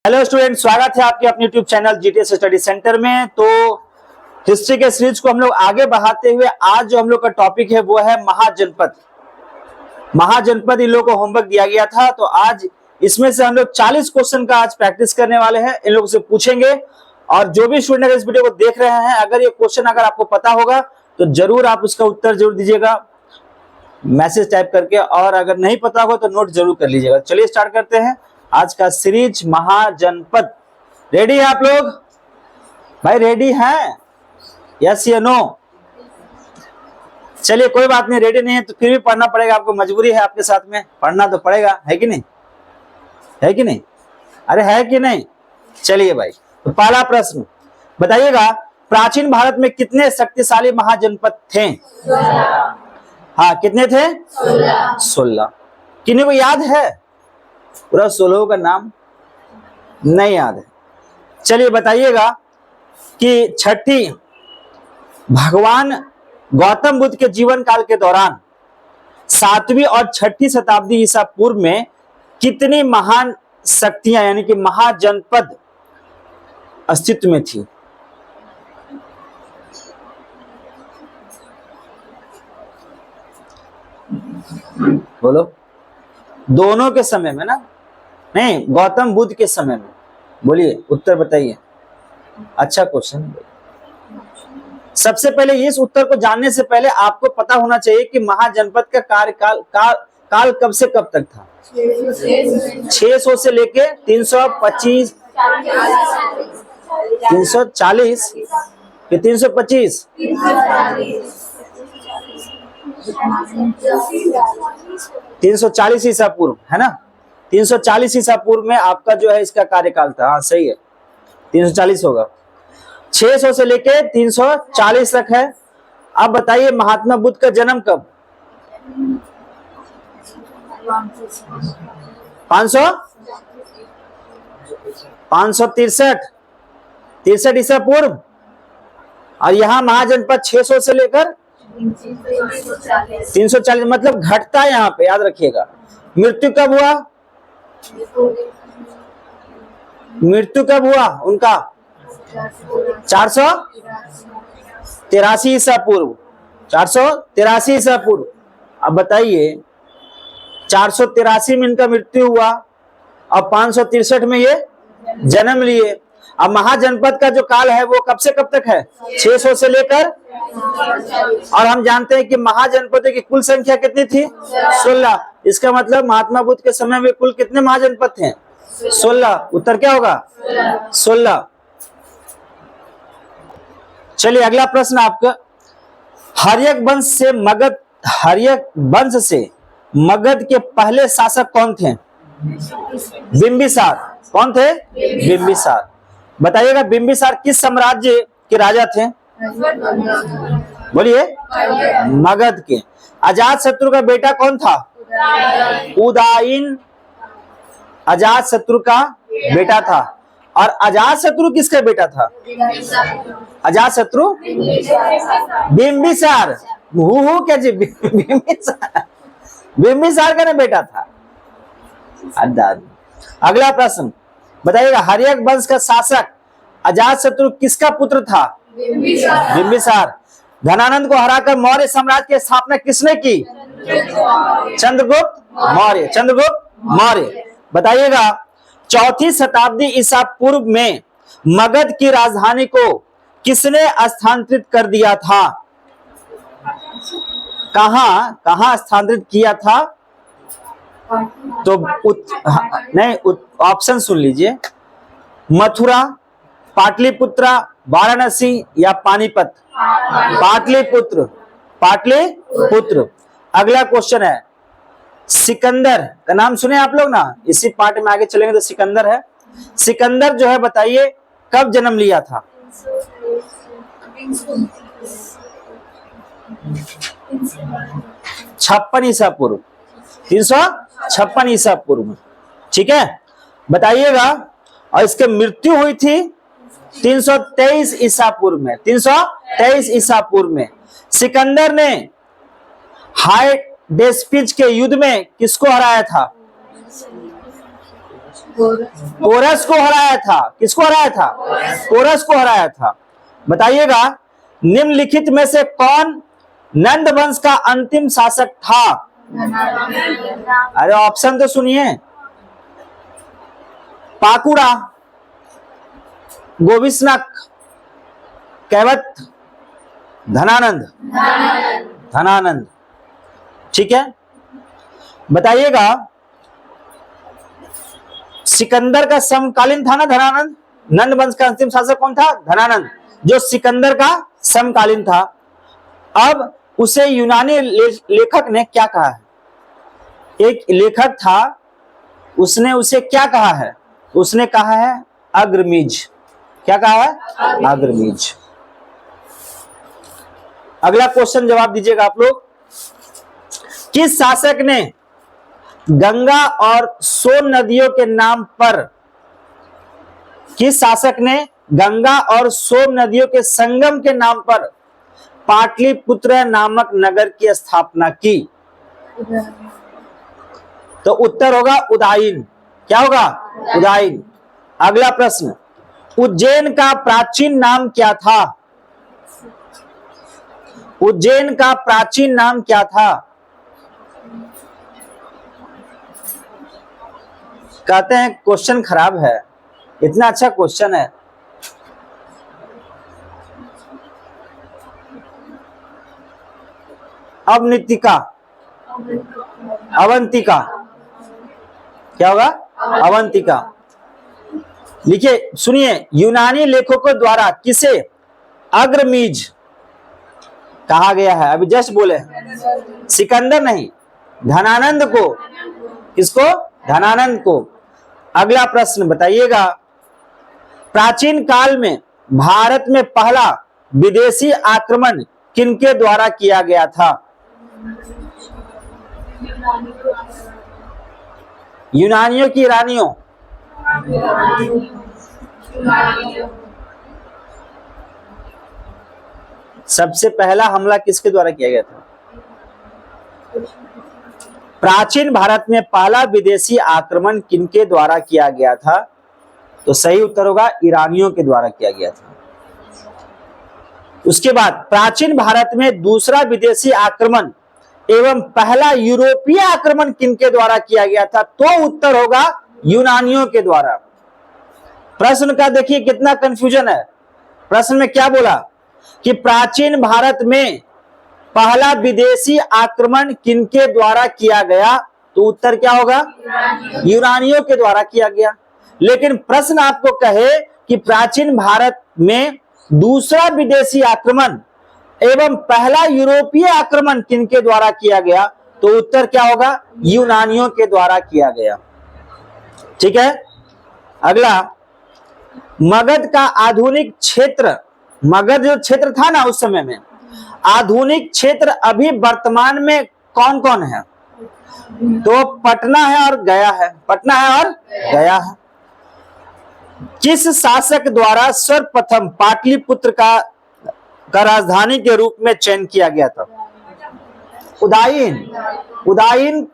Hello student, स्वागत है आपके अपने YouTube channel GTS study centre में। तो हिस्ट्री के सीरीज को हम लोग आगे बढ़ाते हुए आज जो हम लोग का टॉपिक है वो है महाजनपद। महाजनपद इन लोगों को होमवर्क दिया गया था, तो आज इसमें से हम लोग 40 क्वेश्चन का आज प्रैक्टिस करने वाले हैं। इन लोगों से पूछेंगे और जो भी स्टूडेंट इस वीडियो को देख रहे हैं, अगर ये क्वेश्चन अगर आपको पता होगा तो जरूर आप उसका उत्तर जरूर दीजिएगा मैसेज टाइप करके, और अगर नहीं पता होगा तो नोट जरूर कर लीजिएगा। चलिए स्टार्ट करते हैं आज का सीरीज महाजनपद। रेडी है आप लोग? भाई रेडी हैं? यस या नो? चलिए कोई बात नहीं, रेडी नहीं है तो फिर भी पढ़ना पड़ेगा आपको, मजबूरी है आपके साथ में, पढ़ना तो पड़ेगा, है कि नहीं? है कि नहीं? अरे है कि नहीं? चलिए भाई, तो पहला प्रश्न बताइएगा, प्राचीन भारत में कितने शक्तिशाली महाजनपद थे? हाँ, कितने थे? 16। किन्हीं को याद है पूरा 16 का नाम? नहीं याद है। चलिए बताइएगा कि छठी, भगवान गौतम बुद्ध के जीवन काल के दौरान 7वीं और 6ठी शताब्दी ईसा पूर्व में कितनी महान शक्तियां यानी कि महाजनपद अस्तित्व में थी? बोलो। दोनों के समय में ना? नहीं, गौतम बुद्ध के समय में। बोलिए, उत्तर बताइए। अच्छा क्वेश्चन। सबसे पहले इस उत्तर को जानने से पहले आपको पता होना चाहिए कि महाजनपद का कार्यकाल काल कब से कब तक था? 600 से लेके 325, 340 कि 325? 340 ईसा पूर्व, है ना? 340 ईसा पूर्व में आपका जो है इसका कार्यकाल था। हाँ सही है, 340 होगा। 600 से लेके 340 तक है। अब बताइए महात्मा बुद्ध का जन्म कब? 563 ईसा पूर्व, और यहाँ महाजनपद 600 से लेकर 340, मतलब घटता है यहाँ पे, याद रखिएगा। मृत्यु कब हुआ? मृत्यु कब हुआ उनका? 483 ईसा पूर्व। 483 ईसा पूर्व। अब बताइए 483 में इनका मृत्यु हुआ और 563 में ये जन्म लिए। अब महाजनपद का जो काल है वो कब से कब तक है? 600 से लेकर, और हम जानते हैं कि महाजनपदों की कुल संख्या कितनी थी? 16। इसका मतलब महात्मा बुद्ध के समय में कुल कितने महाजनपद थे? 16। उत्तर क्या होगा? 16। चलिए अगला प्रश्न आपका, हर्यक वंश से मगध के पहले शासक कौन थे? बिंबिसार। कौन थे? बिंबिसार। बताइएगा बिंबिसार किस साम्राज्य के राजा थे? बोलिए। मगध के। अजात शत्रु का बेटा कौन था? उदयन अजात शत्रु का बेटा था। और अजात शत्रु किसका बेटा था? अजात शत्रु बिंबिसार। क्या जी? बिंबिसार का ना बेटा था। अगला प्रश्न बताइएगा, हर्यक वंश का शासक अजात शत्रु किसका पुत्र था? बिंबिसार। धनानंद को हराकर मौर्य साम्राज्य की स्थापना किसने की? चंद्रगुप्त मौर्य। चंद्रगुप्त मौर्य। बताइएगा 4ठी शताब्दी ईसा पूर्व में मगध की राजधानी को किसने स्थानांतरित कर दिया था? कहां स्थानांतरित किया था? तो ऑप्शन सुन लीजिए, मथुरा, पाटलिपुत्र, वाराणसी या पानीपत? पाटलिपुत्र। पाटलिपुत्र। अगला क्वेश्चन है, सिकंदर का नाम सुने आप लोग ना? इसी पार्ट में आगे चलेंगे तो सिकंदर है। सिकंदर जो है बताइए कब जन्म लिया था? 56 ईसा पूर्व। 356 ईसा पूर्व। ठीक है, बताइएगा। और इसकी मृत्यु हुई थी 323 ईसा पूर्व में। 323 ईसा पूर्व में सिकंदर ने हाइडेस्पिज के युद्ध में किसको हराया था? कोरस को हराया था। किसको हराया था? कोरस को हराया था। बताइएगा, निम्नलिखित में से कौन नंद वंश का अंतिम शासक था? अरे ऑप्शन तो सुनिए। पाकुड़ा, गोविष्णक, कैवत, धनानंद। धनानंद, ठीक है। बताइएगा, सिकंदर का समकालीन था ना धनानंद? नंद वंश का अंतिम शासक कौन था? धनानंद, जो सिकंदर का समकालीन था। अब उसे यूनानी लेखक ने क्या कहा है? एक लेखक था, उसने उसे क्या कहा है? उसने कहा है अग्रमीज। क्या कहा है? अग्रमीज। अगला क्वेश्चन जवाब दीजिएगा आप लोग। किस शासक ने गंगा और सोन नदियों के नाम पर, किस शासक ने गंगा और सोन नदियों के संगम के नाम पर पाटलिपुत्र नामक नगर की स्थापना की? तो उत्तर होगा उदयन। क्या होगा? उदयन। अगला प्रश्न, उज्जैन का प्राचीन नाम क्या था? उज्जैन का प्राचीन नाम क्या था? कहते हैं क्वेश्चन खराब है, इतना अच्छा क्वेश्चन है। अवंतिका, अवंतिका। क्या होगा? अवंतिका। लिखिए, सुनिए, यूनानी लेखकों द्वारा किसे अग्रमीज कहा गया है? अभी जस्ट बोले, सिकंदर नहीं, धनानंद को। किसको? धनानंद को। अगला प्रश्न बताइएगा, प्राचीन काल में भारत में पहला विदेशी आक्रमण किनके द्वारा किया गया था? यूनानियों की रानियों? सबसे पहला हमला किसके द्वारा किया गया था? प्राचीन भारत में पहला विदेशी आक्रमण किनके द्वारा किया गया था? तो सही उत्तर होगा ईरानियों के द्वारा किया गया था। उसके बाद प्राचीन भारत में दूसरा विदेशी आक्रमण एवं पहला यूरोपीय आक्रमण किनके द्वारा किया गया था? तो उत्तर होगा यूनानियों के द्वारा। प्रश्न का देखिए कितना कंफ्यूजन है। प्रश्न में क्या बोला कि प्राचीन भारत में पहला विदेशी आक्रमण किनके द्वारा किया गया? तो उत्तर क्या होगा? यूनानियों के द्वारा किया गया। लेकिन प्रश्न आपको कहे कि प्राचीन भारत में दूसरा विदेशी आक्रमण एवं पहला यूरोपीय आक्रमण किनके द्वारा किया गया? तो उत्तर क्या होगा? यूनानियों के द्वारा किया गया। ठीक है। अगला, मगध का आधुनिक क्षेत्र, मगध जो क्षेत्र था ना उस समय में, आधुनिक क्षेत्र अभी वर्तमान में कौन कौन है? तो पटना है और गया है। पटना है और गया है। किस शासक द्वारा सर्वप्रथम पाटलिपुत्र का राजधानी के रूप में चयन किया गया था? उदयन। उदयन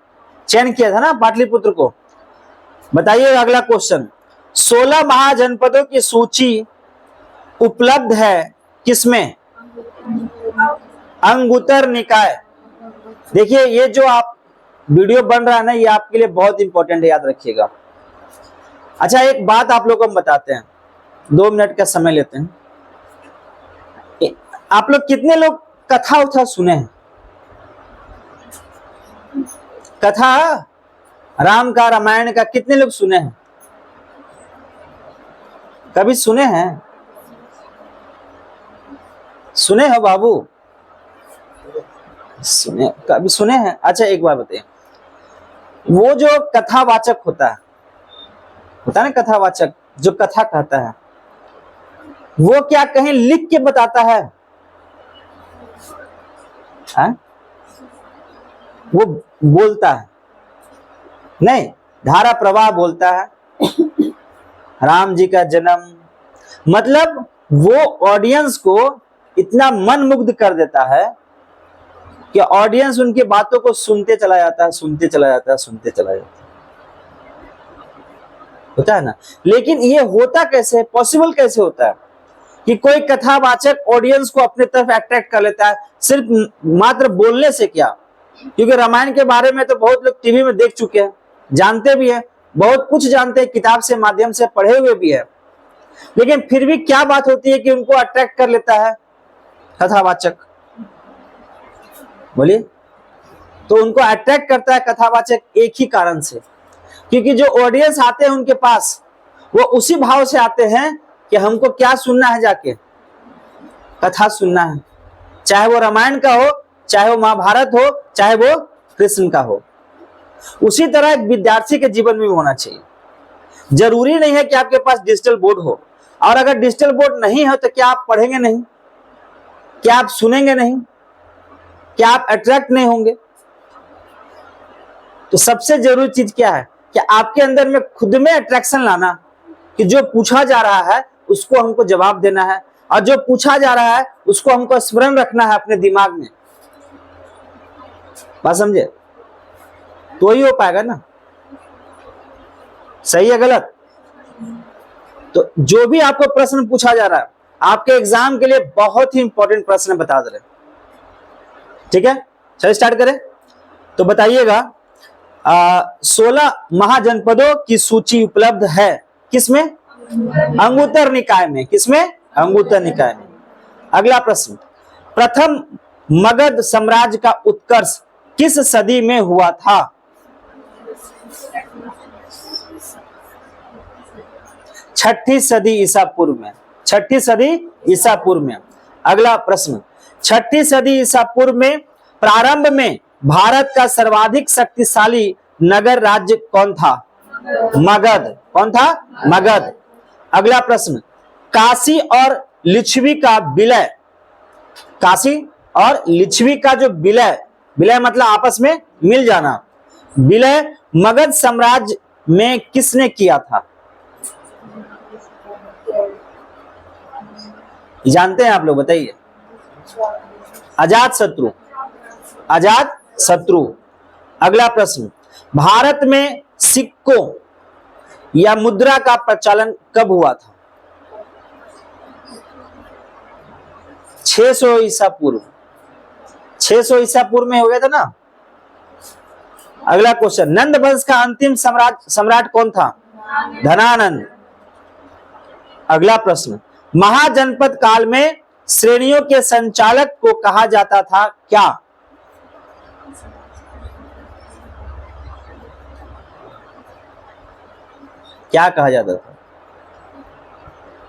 चयन किया था ना पाटलिपुत्र को। बताइए अगला क्वेश्चन, 16 महाजनपदों की सूची उपलब्ध है किसमें? अंगुत्तर निकाय। देखिए, ये जो आप वीडियो बन रहा है ना, ये आपके लिए बहुत इंपॉर्टेंट है, याद रखिएगा। अच्छा, एक बात आप लोगों को हम बताते हैं, 2 मिनट का समय लेते हैं। आप लोग कितने लोग कथा उथा सुने हैं? कथा राम का, रामायण का कितने लोग सुने हैं? कभी सुने हैं? सुने हो बाबू? सुने, कभी सुने हैं? अच्छा, एक बार बताइए, वो जो कथावाचक होता है ना, कथावाचक जो कथा कहता है, वो क्या कहीं लिख के बताता है? वो बोलता है? नहीं, धारा प्रवाह बोलता है। राम जी का जन्म, मतलब वो ऑडियंस को इतना मन मुग्ध कर देता है कि ऑडियंस उनकी बातों को सुनते चला जाता है, सुनते चला जाता है, सुनते चला जाता है। होता है ना। लेकिन ये होता कैसे, पॉसिबल कैसे होता है कि कोई कथावाचक ऑडियंस को अपने तरफ अट्रैक्ट कर लेता है सिर्फ मात्र बोलने से? क्या, क्योंकि रामायण के बारे में तो बहुत लोग टीवी में देख चुके हैं, जानते भी हैं, बहुत कुछ जानते हैं, किताब से माध्यम से पढ़े हुए भी है, लेकिन फिर भी क्या बात होती है कि उनको अट्रैक्ट कर लेता है कथावाचक? बोलिए। तो उनको अट्रैक्ट करता है कथावाचक एक ही कारण से, क्योंकि जो ऑडियंस आते हैं उनके पास, वो उसी भाव से आते हैं कि हमको क्या सुनना है, जाके कथा सुनना है, चाहे वो रामायण का हो, चाहे वो महाभारत हो, चाहे वो कृष्ण का हो। उसी तरह एक विद्यार्थी के जीवन में होना चाहिए। जरूरी नहीं है कि आपके पास डिजिटल बोर्ड हो, और अगर डिजिटल बोर्ड नहीं है तो क्या आप पढ़ेंगे नहीं? क्या आप सुनेंगे नहीं? क्या आप अट्रैक्ट नहीं होंगे? तो सबसे जरूरी चीज क्या है कि आपके अंदर में खुद में अट्रैक्शन लाना, कि जो पूछा जा रहा है उसको हमको जवाब देना है, और जो पूछा जा रहा है उसको हमको स्मरण रखना है अपने दिमाग में। बात समझे? तो ही हो पाएगा ना। सही है गलत? तो जो भी आपको प्रश्न पूछा जा रहा है, आपके एग्जाम के लिए बहुत ही इंपॉर्टेंट प्रश्न बता दे रहे। ठीक है, चलिए स्टार्ट करें। तो बताइएगा, 16 महाजनपदों की सूची उपलब्ध है किसमें? अंगुत्तर निकाय में। किसमें? अंगुत्तर निकाय में। अगला प्रश्न, प्रथम मगध साम्राज्य का उत्कर्ष किस सदी में हुआ था? 6ठी सदी ईसा पूर्व में। 6ठी सदी ईसा पूर्व में। अगला प्रश्न, 6ठी सदी ईसा पूर्व में प्रारंभ में भारत का सर्वाधिक शक्तिशाली नगर राज्य कौन था? मगध। कौन था? मगध। अगला प्रश्न, काशी और लिच्छवी का विलय, काशी और लिच्छवी का जो विलय, विलय मतलब आपस में मिल जाना, विलय मगध साम्राज्य में किसने किया था? जानते हैं आप लोग? बताइए। अजातशत्रु। अजातशत्रु। अगला प्रश्न, भारत में सिक्कों या मुद्रा का प्रचलन कब हुआ था? 600 ईसा पूर्व। 600 ईसा पूर्व में हो गया था ना। अगला क्वेश्चन, नंद वंश का अंतिम सम्राट कौन था? धनानंद। अगला प्रश्न, महाजनपद काल में श्रेणियों के संचालक को कहा जाता था क्या? क्या कहा जाता था?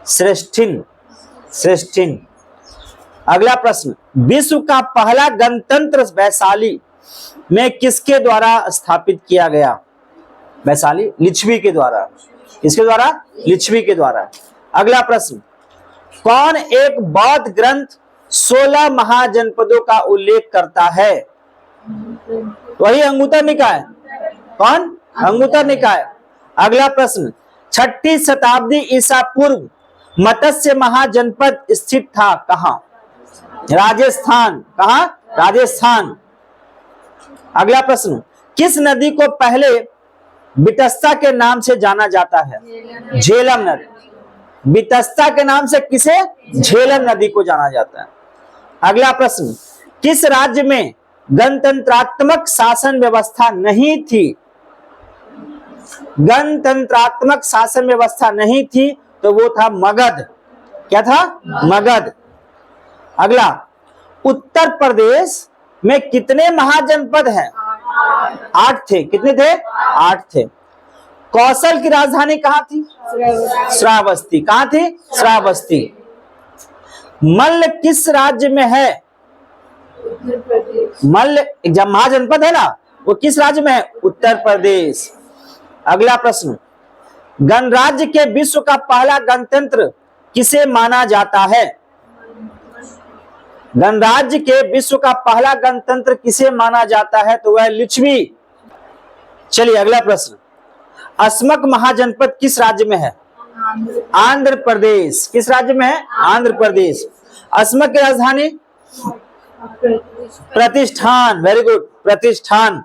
श्रेष्ठिन। श्रेष्ठिन। अगला प्रश्न, विश्व का पहला गणतंत्र वैशाली में किसके द्वारा स्थापित किया गया? वैशाली, लिच्छवी के द्वारा। किसके द्वारा? लिच्छवी के द्वारा। अगला प्रश्न, कौन एक बौद्ध ग्रंथ 16 महाजनपदों का उल्लेख करता है? वही अंगुत्तर निकाय। कौन? अंगुत्तर निकाय। अगला प्रश्न, 6ठी शताब्दी ईसा पूर्व मत्स्य महाजनपद स्थित था कहां? राजस्थान। कहां? राजस्थान। अगला प्रश्न, किस नदी को पहले बितस्ता के नाम से जाना जाता है? झेलम नदी। बितस्ता के नाम से किसे? झेलम नदी को जाना जाता है। अगला प्रश्न, किस राज्य में गणतंत्रात्मक शासन व्यवस्था नहीं थी? गणतंत्रात्मक शासन व्यवस्था नहीं थी तो वो था मगध। क्या था? मगध। अगला, उत्तर प्रदेश में कितने महाजनपद हैं? 8 थे। कितने थे? 8 थे। कौशल की राजधानी कहां थी? श्रावस्ती। कहां थी? श्रावस्ती। मल्ल किस राज्य में है? मल्ल जब महाजनपद है ना, वो किस राज्य में है? उत्तर प्रदेश। अगला प्रश्न, गणराज्य के विश्व का पहला गणतंत्र किसे माना जाता है? गणराज्य के विश्व का पहला गणतंत्र किसे माना जाता है? तो वह लिच्छवी। चलिए अगला प्रश्न, अस्मक महाजनपद किस राज्य में है? आंध्र प्रदेश। किस राज्य में है? आंध्र प्रदेश। अस्मक की राजधानी? प्रतिष्ठान। वेरी गुड, प्रतिष्ठान।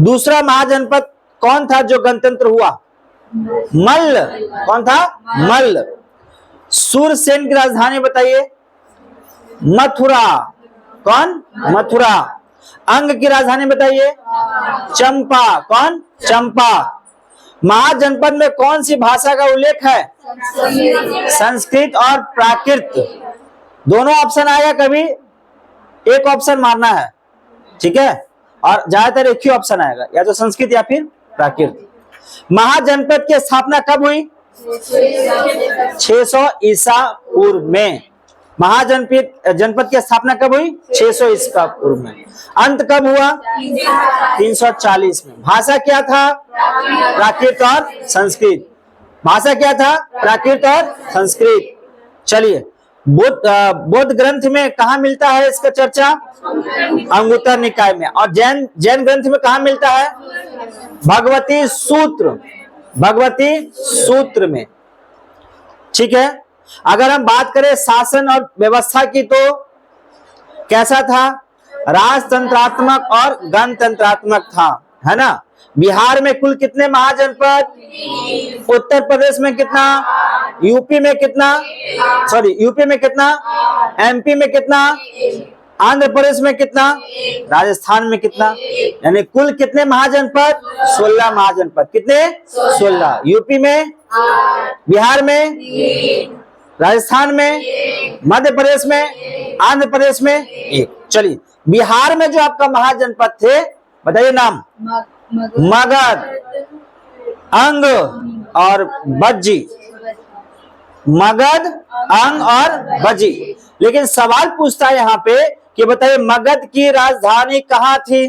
दूसरा महाजनपद कौन था जो गणतंत्र हुआ? मल्ल। कौन था? मल्ल। सूरसेन की राजधानी बताइए। मथुरा। कौन? मथुरा। अंग की राजधानी बताइए। चंपा। कौन? चंपा। महाजनपद में कौन सी भाषा का उल्लेख है? संस्कृत और प्राकृत। दोनों ऑप्शन आएगा, कभी एक ऑप्शन मारना है, ठीक है, और ज्यादातर एक ही ऑप्शन आएगा, या तो संस्कृत या फिर प्राकृत। महाजनपद की स्थापना कब हुई? 600 ईसा पूर्व में। जनपद की स्थापना कब हुई? 600 ईसा पूर्व में। अंत कब हुआ? 340 में। भाषा क्या था? प्राकृत और संस्कृत। भाषा क्या था? प्राकृत और संस्कृत। चलिए, बौद्ध ग्रंथ में कहा मिलता है इसका चर्चा? अंगुत्तर निकाय में। और जैन ग्रंथ में कहा मिलता है? भगवती सूत्र। भगवती सूत्र में, ठीक है। अगर हम बात करें शासन और व्यवस्था की, तो कैसा था? राजतंत्रात्मक और गणतंत्रात्मक था, है ना। बिहार में कुल कितने महाजनपद? उत्तर प्रदेश में कितना? यूपी में कितना? यूपी में कितना? एमपी में कितना? आंध्र प्रदेश में कितना? राजस्थान में कितना? यानी कुल कितने महाजनपद? 16 महाजनपद। कितने? 16। यूपी में, बिहार में, राजस्थान में, मध्य प्रदेश में, आंध्र प्रदेश में 1। चलिए, बिहार में जो आपका महाजनपद थे, बताइए नाम। मगध, अंग और बज्जी। मगध, अंग और बज्जी। लेकिन सवाल पूछता है यहाँ पे कि बताइए मगध की राजधानी कहाँ थी?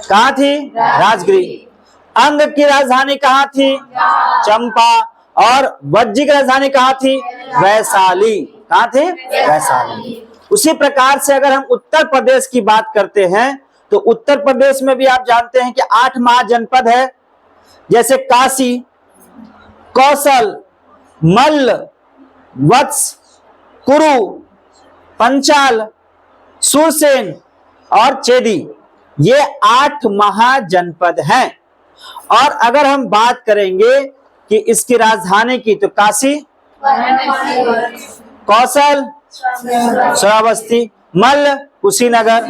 कहाँ थी? राजगृह। अंग की राजधानी कहाँ थी? चंपा। और बज्जी की राजधानी कहाँ थी? वैशाली। कहाँ थी? वैशाली। उसी प्रकार से अगर हम उत्तर प्रदेश की बात करते हैं, तो उत्तर प्रदेश में भी आप जानते हैं कि 8 महाजनपद है, जैसे काशी, कौशल, मल्ल, वत्स, कुरु, पंचाल, सुरसेन और चेदी। ये 8 महाजनपद हैं। और अगर हम बात करेंगे कि इसकी राजधानी की, तो काशी, कौशल, श्रावस्ती, मल्ल, कुशीनगर,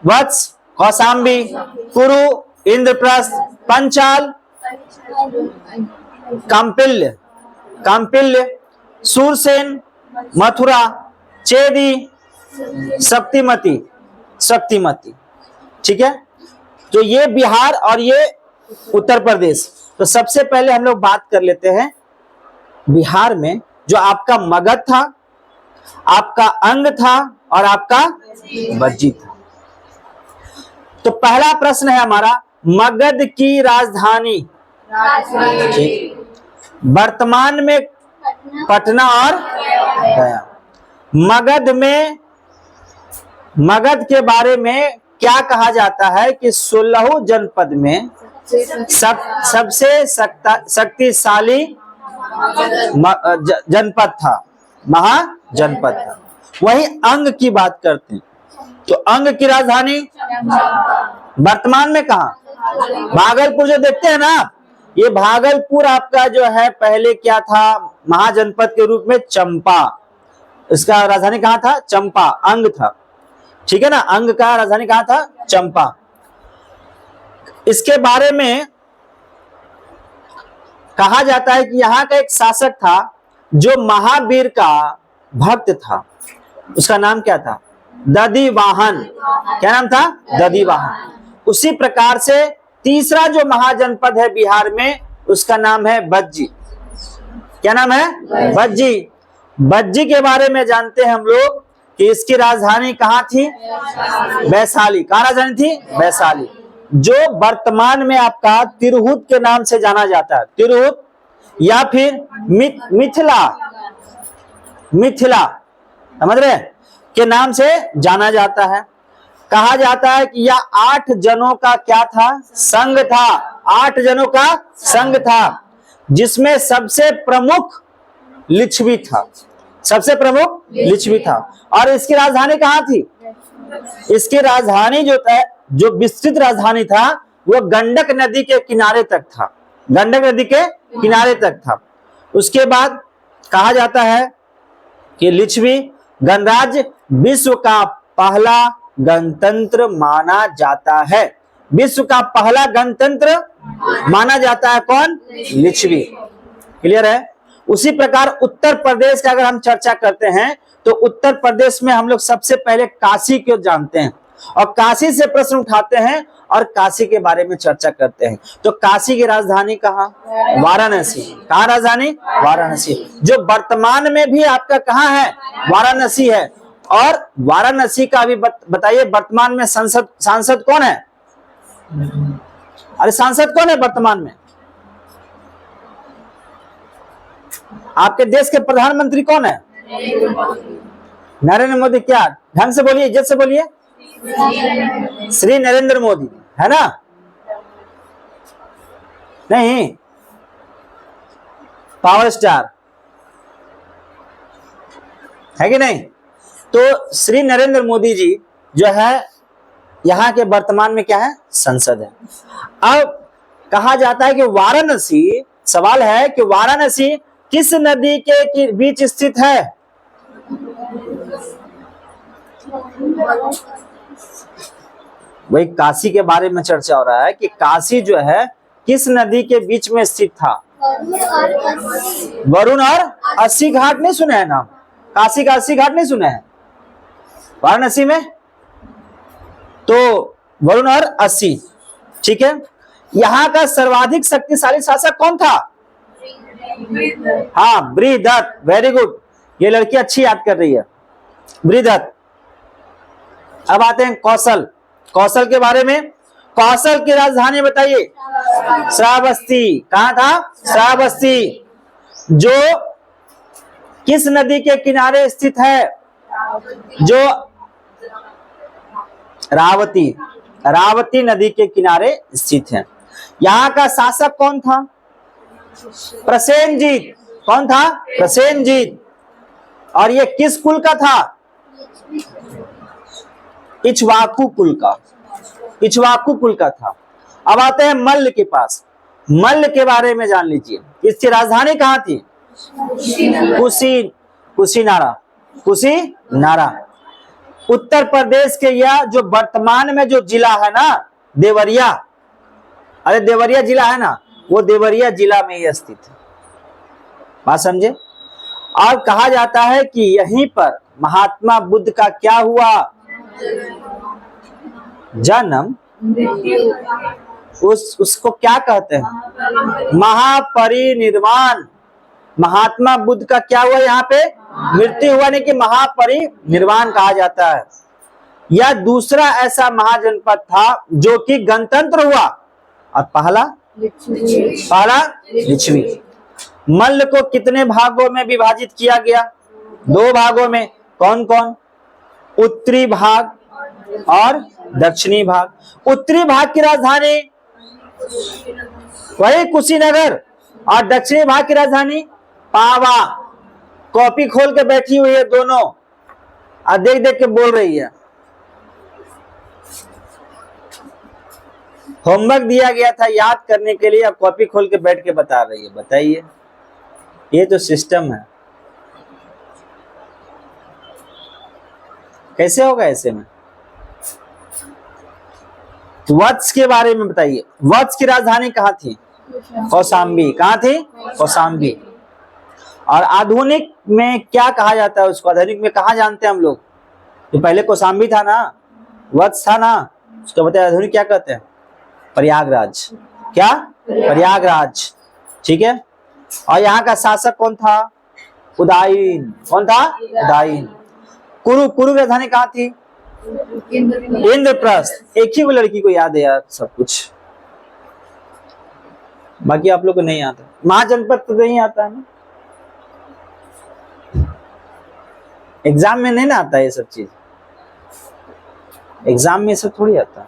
वत्स, कौशाम्बी, कुरु, इंद्रप्रस्थ, पंचाल, कांपिल्य, सूरसेन, मथुरा, चेदी, शक्तिमती। ठीक है, तो ये बिहार और ये उत्तर प्रदेश। तो सबसे पहले हम लोग बात कर लेते हैं बिहार में जो आपका मगध था, आपका अंग था और आपका बज्जी था। तो पहला प्रश्न है हमारा, मगध की राजधानी वर्तमान में पटना और गया। मगध के बारे में क्या कहा जाता है कि 16 जनपद में सबसे शक्तिशाली जनपद था, महाजनपद था। वही अंग की बात करते हैं, तो अंग की राजधानी वर्तमान में कहा? भागलपुर। जो देखते हैं ना, ये भागलपुर आपका जो है पहले क्या था? महाजनपद के रूप में चंपा। इसका राजधानी कहाँ था? चंपा, अंग था। ठीक है ना, अंग का राजधानी कहाँ था? चंपा। इसके बारे में कहा जाता है कि यहाँ का एक शासक था जो महावीर का भक्त था। उसका नाम क्या था? दधिवाहन। क्या नाम था? दधिवाहन। उसी प्रकार से तीसरा जो महाजनपद है बिहार में, उसका नाम है बज्जी। क्या नाम है? बज्जी। बज्जी के बारे में जानते हैं हम लोग कि इसकी राजधानी कहाँ थी? वैशाली। कहाँ राजधानी थी? वैशाली, जो वर्तमान में आपका तिरहुत के नाम से जाना जाता है। तिरहुत या फिर मिथिला, समझ रहे, के नाम से जाना जाता है। कहा जाता है कि यह 8 जनों का क्या था? संघ था। 8 जनों का संघ था, जिसमें सबसे प्रमुख लिच्छवी था। सबसे प्रमुख लिच्छवी था। और इसकी राजधानी कहाँ थी? इसकी राजधानी जो विस्तृत राजधानी था वो गंडक नदी के किनारे तक था, गंडक नदी के किनारे तक था। उसके बाद कहा जाता है कि लिच्छवी गणराज्य विश्व का पहला गणतंत्र माना जाता है। विश्व का पहला गणतंत्र माना जाता है कौन? लिच्छवी। क्लियर है? उसी प्रकार उत्तर प्रदेश का अगर हम चर्चा करते हैं तो उत्तर प्रदेश में हम लोग सबसे पहले काशी को जानते हैं और काशी से प्रश्न उठाते हैं और काशी के बारे में चर्चा करते हैं। तो काशी की राजधानी कहाँ? वाराणसी। कहाँ राजधानी? वाराणसी। जो वर्तमान में भी आपका कहाँ है? वाराणसी है। और वाराणसी का अभी बताइए वर्तमान में सांसद कौन है? अरे सांसद कौन है वर्तमान में? आपके देश के प्रधानमंत्री कौन है? नरेंद्र मोदी। क्या ढंग से बोलिए, इज्जत से बोलिए। श्री नरेंद्र मोदी, है ना? नहीं, पावर स्टार है कि नहीं? तो श्री नरेंद्र मोदी जी जो है यहाँ के वर्तमान में क्या है? संसद है। अब कहा जाता है कि वाराणसी, सवाल है कि वाराणसी किस नदी के बीच स्थित है? वही काशी के बारे में चर्चा हो रहा है कि काशी जो है किस नदी के बीच में स्थित था? वरुण और अस्सी घाट नहीं सुना है नाम? काशी का 80 घाट नहीं सुना है वाराणसी में? तो वरुण और 80, ठीक है। यहाँ का सर्वाधिक शक्तिशाली शासक कौन था? हाँ, बृहदत्त। वेरी गुड, ये लड़की अच्छी याद कर रही है, बृहदत्त। अब आते हैं कौशल। कौशल के बारे में, कौशल की राजधानी बताइए। श्रावस्ती। कहाँ था? श्रावस्ती। जो किस नदी के किनारे स्थित है? जो रावती, रावती नदी के किनारे स्थित है। यहाँ का शासक कौन था? प्रसेनजीत। कौन था? प्रसेनजीत। और ये किस कुल का था? इक्ष्वाकु कुल का, इक्ष्वाकु कुल का था। अब आते हैं मल्ल के पास। मल्ल के बारे में जान लीजिए। इसकी राजधानी कहाँ थी? कुशीनारा। कुशीनारा। उत्तर प्रदेश के यह जो वर्तमान में जो जिला है ना, देवरिया, अरे देवरिया जिला है ना, वो देवरिया जिला में ही स्थित है। बात समझे? और कहा जाता है कि यहीं पर महात्मा बुद्ध का क्या हुआ? जन्म। उसको क्या कहते हैं? महापरिनिर्वाण। महात्मा बुद्ध का क्या हुआ? यहाँ पे मृत्यु हुआ, नहीं कि महापरिनिर्वाण कहा जाता है। यह दूसरा ऐसा महाजनपद था जो कि गणतंत्र हुआ, और पहला लिच्छवी। मल्ल को कितने भागों में विभाजित किया गया? 2 भागों में। कौन कौन? उत्तरी भाग और दक्षिणी भाग। उत्तरी भाग की राजधानी वही कुशीनगर, और दक्षिणी भाग की राजधानी पावा। कॉपी खोल के बैठी हुई है दोनों, और देख देख के बोल रही है। होमवर्क दिया गया था याद करने के लिए, अब कॉपी खोल के बैठ के बता रही है। बताइए, ये तो सिस्टम है, कैसे होगा ऐसे में? वत्स के बारे में बताइए। वत्स की राजधानी कहाँ थी? कौशाम्बी। कहाँ थी? कौशाम्बी। और आधुनिक में क्या कहा जाता है उसको? आधुनिक में कहाँ जानते हैं हम लोग? तो पहले कौशाम्बी था ना, वत्स था ना, उसको बताया आधुनिक क्या कहते हैं? प्रयागराज। क्या? प्रयागराज, ठीक है। और यहाँ का शासक कौन था? उदयन। कौन था? उदयन। कुरु। कुरु की राजधानी कहाँ थी? इंद्रप्रस्थ। एक ही वो लड़की को याद है यार सब कुछ, बाकी आप लोग को नहीं आता। महाजनपद तो नहीं आता है ना, एग्जाम में नहीं ना आता ये सब चीज। एग्जाम में सब थोड़ी आता है?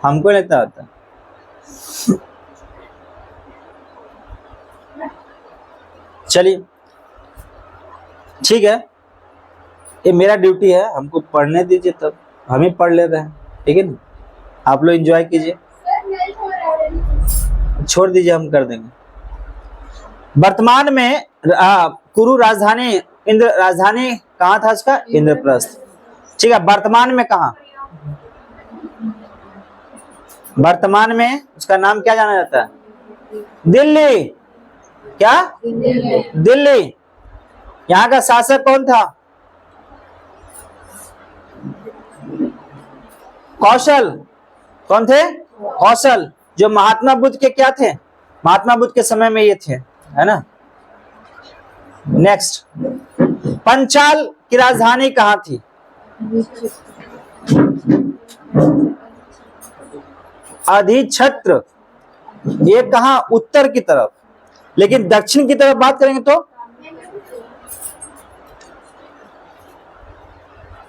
हमको लगता आता। चलिए ठीक है, ये मेरा ड्यूटी है, हमको पढ़ने दीजिए, तब हम ही पढ़ ले रहे हैं, ठीक है ना। आप लोग एंजॉय कीजिए, छोड़ दीजिए, हम कर देंगे। वर्तमान में कुरु राजधानी राजधानी कहाँ था इसका? इंद्रप्रस्थ। ठीक है, वर्तमान में कहाँ? वर्तमान में उसका नाम क्या जाना जाता है? दिल्ली। क्या? दिल्ली। यहाँ का शासक कौन था? कौशल। कौन थे? कौशल, जो महात्मा बुद्ध के क्या थे? महात्मा बुद्ध के समय में ये थे, है ना। नेक्स्ट, पंचाल की राजधानी कहाँ थी? अधिछत्र। ये कहाँ? उत्तर की तरफ। लेकिन दक्षिण की तरफ बात करेंगे तो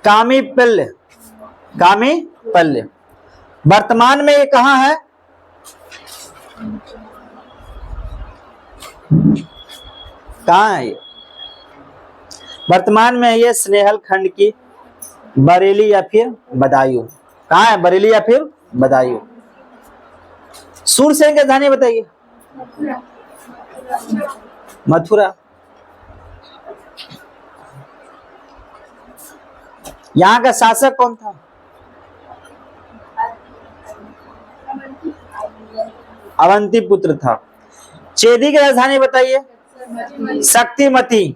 कामीपल्य। कामीपल्य। वर्तमान में ये कहाँ है? कहाँ है ये? वर्तमान में ये स्नेहल खंड की बरेली या फिर बदायूं। कहाँ है? बरेली या फिर बदायूं। सूरसेन की राजधानी बताइए। मथुरा। यहाँ का शासक कौन था? अवंती पुत्र था। चेदी की राजधानी बताइए। शक्तिमती।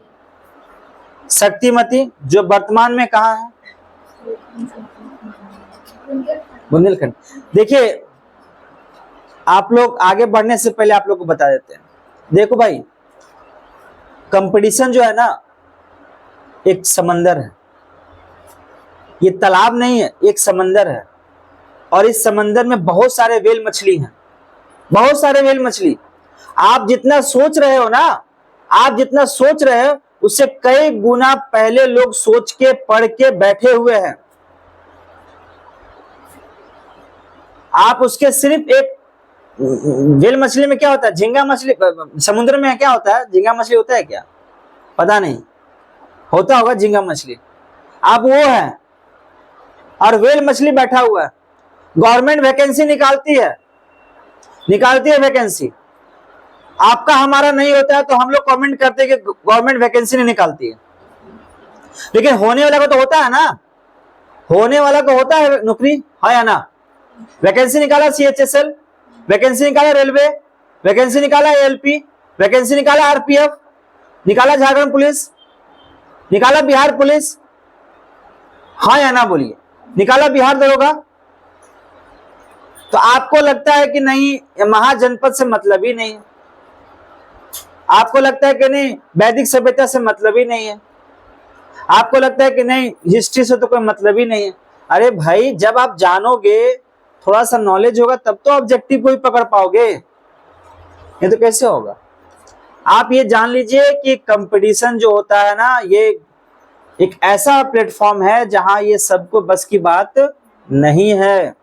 शक्तिमती, जो वर्तमान में कहाँ है? बुंदेलखंड। देखिए, आप लोग आगे बढ़ने से पहले आप लोग को बता देते हैं। देखो भाई, कंपटीशन जो है ना, एक समंदर है। ये तालाब नहीं है, एक समंदर है। और इस समंदर में बहुत सारे व्हेल मछली हैं, बहुत सारे व्हेल मछली। आप जितना सोच रहे हो ना, आप जितना सोच रहे हो, उससे कई गुना पहले लोग सोच के पढ़ के बैठे हुए हैं। आप उसके सिर्फ एक व्हेल मछली में क्या होता है? झींगा मछली समुद्र में क्या होता है? झींगा मछली होता है क्या? पता नहीं, होता होगा झींगा मछली। आप वो है, और व्हेल मछली बैठा हुआ है। गवर्नमेंट वैकेंसी निकालती है वैकेंसी। आपका हमारा नहीं होता है तो हम लोग कमेंट करते हैं कि गवर्नमेंट वैकेंसी नहीं निकालती है। लेकिन होने वाला को तो होता है ना, होने वाला को होता है नौकरी, है या ना। वैकेंसी निकाला CHSL, वैकेंसी निकाला रेलवे, वैकेंसी निकाला ALP, वैकेंसी निकाला RPF, निकाला झारखंड पुलिस, निकाला बिहार पुलिस, हाँ या ना बोलिए। निकाला बिहार दरोगा। तो आपको लगता है कि नहीं महाजनपद से मतलब ही नहीं है, आपको लगता है कि नहीं वैदिक सभ्यता से मतलब ही नहीं है, आपको लगता है कि नहीं हिस्ट्री से तो कोई मतलब ही नहीं है। अरे भाई, जब आप जानोगे, थोड़ा सा नॉलेज होगा, तब तो ऑब्जेक्टिव को ही पकड़ पाओगे, ये तो कैसे होगा। आप ये जान लीजिए कि कंपटीशन जो होता है ना, ये एक ऐसा प्लेटफॉर्म है जहां ये सबको बस की बात नहीं है।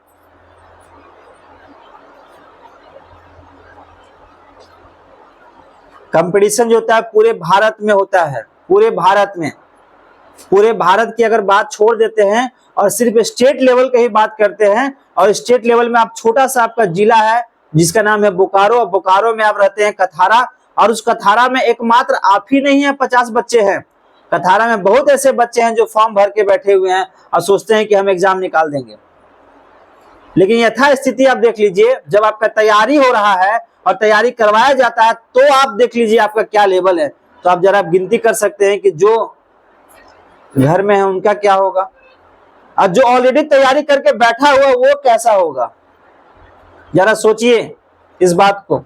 कंपटीशन जो होता है पूरे भारत में होता है, पूरे भारत में। पूरे भारत की अगर बात छोड़ देते हैं और सिर्फ स्टेट लेवल की ही बात करते हैं, और स्टेट लेवल में आप छोटा सा आपका जिला है जिसका नाम है बोकारो, और बोकारो में आप रहते हैं कथारा, और उस कथारा में एकमात्र आप ही नहीं है, 50 बच्चे हैं। कथारा में बहुत ऐसे बच्चे हैं जो फॉर्म भर के बैठे हुए हैं और सोचते हैं कि हम एग्जाम निकाल देंगे। लेकिन यथा स्थिति आप देख लीजिए, जब आपका तैयारी हो रहा है और तैयारी करवाया जाता है, तो आप देख लीजिए आपका क्या लेवल है। तो आप जरा गिनती कर सकते हैं कि जो घर में है उनका क्या होगा, और जो ऑलरेडी तैयारी करके बैठा हुआ वो कैसा होगा। जरा सोचिए इस बात को।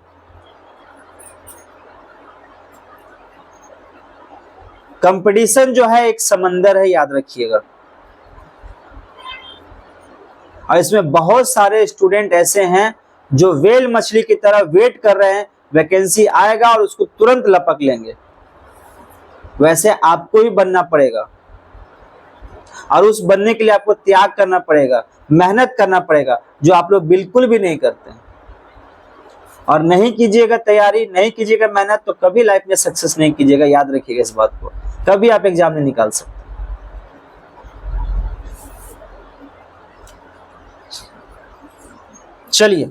कंपटीशन जो है एक समंदर है, याद रखिएगा। और इसमें बहुत सारे स्टूडेंट ऐसे हैं जो व्हेल मछली की तरह वेट कर रहे हैं, वैकेंसी आएगा और उसको तुरंत लपक लेंगे। वैसे आपको भी बनना पड़ेगा, और उस बनने के लिए आपको त्याग करना पड़ेगा, मेहनत करना पड़ेगा, जो आप लोग बिल्कुल भी नहीं करते। और नहीं कीजिएगा तैयारी, नहीं कीजिएगा मेहनत, तो कभी लाइफ में सक्सेस नहीं कीजिएगा। याद रखिएगा इस बात को, कभी आप एग्जाम नहीं निकाल सकते। चलिए,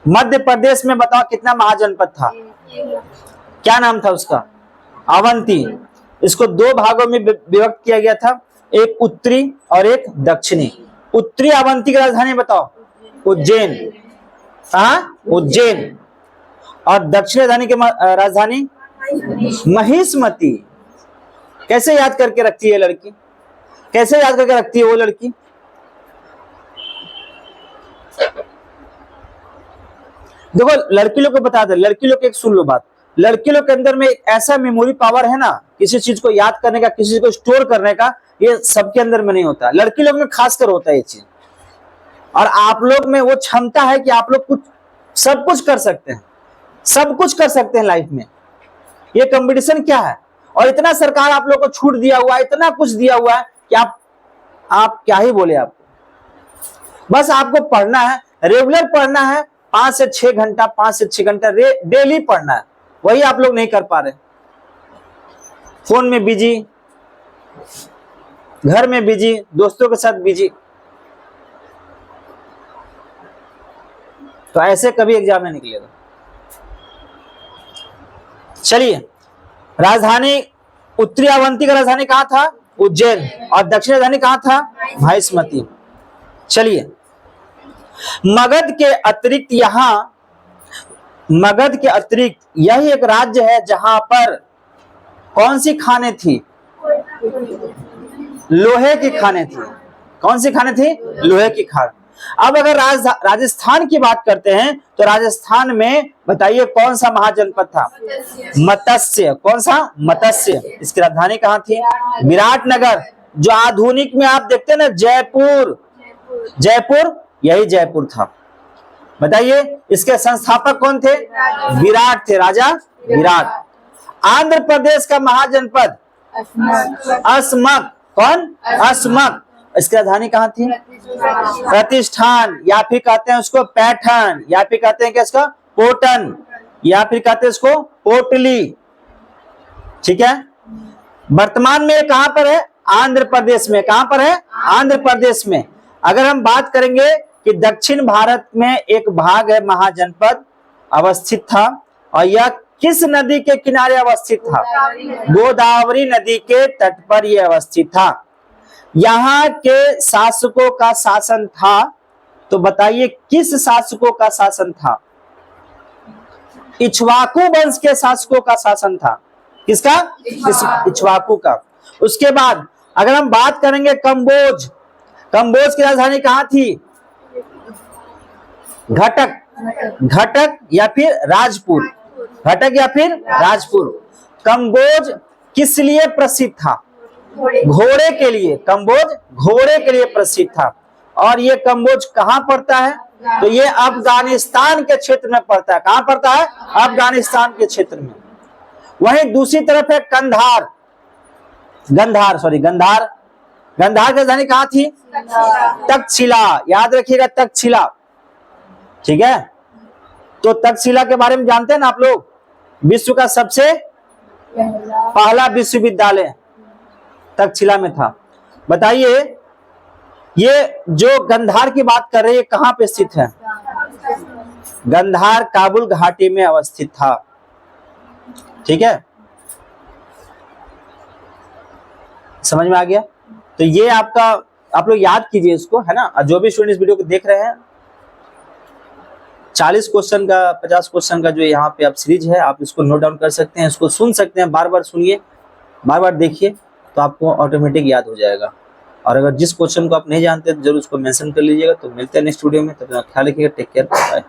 मध्य प्रदेश में बताओ कितना महाजनपद था? क्या नाम था उसका? अवंती। इसको दो भागों में विभक्त किया गया था, एक उत्तरी और एक दक्षिणी। उत्तरी अवंती की राजधानी बताओ? उज्जैन। हाँ, उज्जैन। और दक्षिण राजधानी महिष्मती। कैसे याद करके रखती है लड़की? कैसे याद करके रखती है वो लड़की? देखो, लड़की लोग को बता दे, लड़की लोग एक सुन लो बात, लड़की लोग के अंदर में एक ऐसा मेमोरी पावर है ना, किसी चीज को याद करने का, किसी चीज को स्टोर करने का, ये सबके अंदर में नहीं होता, लड़की लोग में खासकर होता है ये चीज। और आप लोग में वो क्षमता है कि आप लोग कुछ सब कुछ कर सकते हैं, सब कुछ कर सकते हैं लाइफ में। ये कंपटीशन क्या है? और इतना सरकार आप लोग को छूट दिया हुआ है, इतना कुछ दिया हुआ है कि आप क्या ही बोले आपको। बस आपको पढ़ना है, रेगुलर पढ़ना है, 5 से 6 घंटा, 5 से 6 घंटा डेली पढ़ना है। वही आप लोग नहीं कर पा रहे, फोन में बिजी, घर में बिजी, दोस्तों के साथ बिजी। तो ऐसे कभी एग्जाम में निकलेगा। चलिए, राजधानी उत्तरी अवंती का राजधानी कहां था? उज्जैन। और दक्षिण राजधानी कहां था? महिष्मती। चलिए, मगध के अतिरिक्त यही एक राज्य है जहां पर कौन सी खानें थी? लोहे की खानें थी। कौन सी खानें थी? लोहे की खान। अब अगर राजस्थान की बात करते हैं तो राजस्थान में बताइए कौन सा महाजनपद था? मत्स्य। कौन सा? मत्स्य। इसकी राजधानी कहां थी? विराटनगर। जो आधुनिक में आप देखते हैं ना जयपुर, यही जयपुर था। बताइए, इसके संस्थापक कौन थे? विराट थे, राजा विराट। आंध्र प्रदेश का महाजनपद अस्मक। कौन? अस्मक। इसकी राजधानी कहां थी? प्रतिष्ठान, या फिर कहते हैं उसको पैठन, या फिर कहते हैं कि इसका पोटन, या फिर कहते हैं इसको पोटली। ठीक है, वर्तमान में कहां पर है? आंध्र प्रदेश में। कहां पर है? आंध्र प्रदेश में। अगर हम बात करेंगे कि दक्षिण भारत में एक भाग है महाजनपद अवस्थित था, और यह किस नदी के किनारे अवस्थित था? गोदावरी नदी के तट पर यह अवस्थित था। यहाँ के शासकों का शासन था, तो बताइए किस शासकों का शासन था? इक्ष्वाकु वंश के शासकों का शासन था। किसका? इक्ष्वाकु का। उसके बाद अगर हम बात करेंगे कंबोज की राजधानी कहां थी? घटक या फिर राजपुर। घटक या फिर राजपुर। कंबोज किस लिए प्रसिद्ध था? घोड़े के लिए। कंबोज घोड़े के लिए प्रसिद्ध था। और ये कंबोज कहां पड़ता है? तो ये अफगानिस्तान के क्षेत्र में पड़ता है। कहां पड़ता है? अफगानिस्तान के क्षेत्र में। वहीं दूसरी तरफ है गंधार की राजधानी कहां थी? तक्षशिला। याद रखिएगा, तक्षशिला। ठीक है, तो तक्षशिला के बारे में जानते हैं ना आप लोग? विश्व का सबसे पहला विश्वविद्यालय तक्षशिला में था। बताइए, ये जो गंधार की बात कर रहे हैं कहां पे स्थित है? गंधार काबुल घाटी में अवस्थित था। ठीक है, समझ में आ गया? तो ये आपका, आप लोग याद कीजिए इसको, है ना। जो भी स्टूडेंट इस वीडियो को देख रहे हैं, 40 क्वेश्चन का, 50 क्वेश्चन का जो यहाँ पे आप सीरीज है, आप इसको नोट डाउन कर सकते हैं, इसको सुन सकते हैं, बार बार सुनिए, बार बार देखिए, तो आपको ऑटोमेटिक याद हो जाएगा। और अगर जिस क्वेश्चन को आप नहीं जानते तो जरूर उसको मेंशन कर लीजिएगा। तो मिलते हैं नेक्स्ट वीडियो में, तब तक ख्याल रखिएगा। Take care, bye.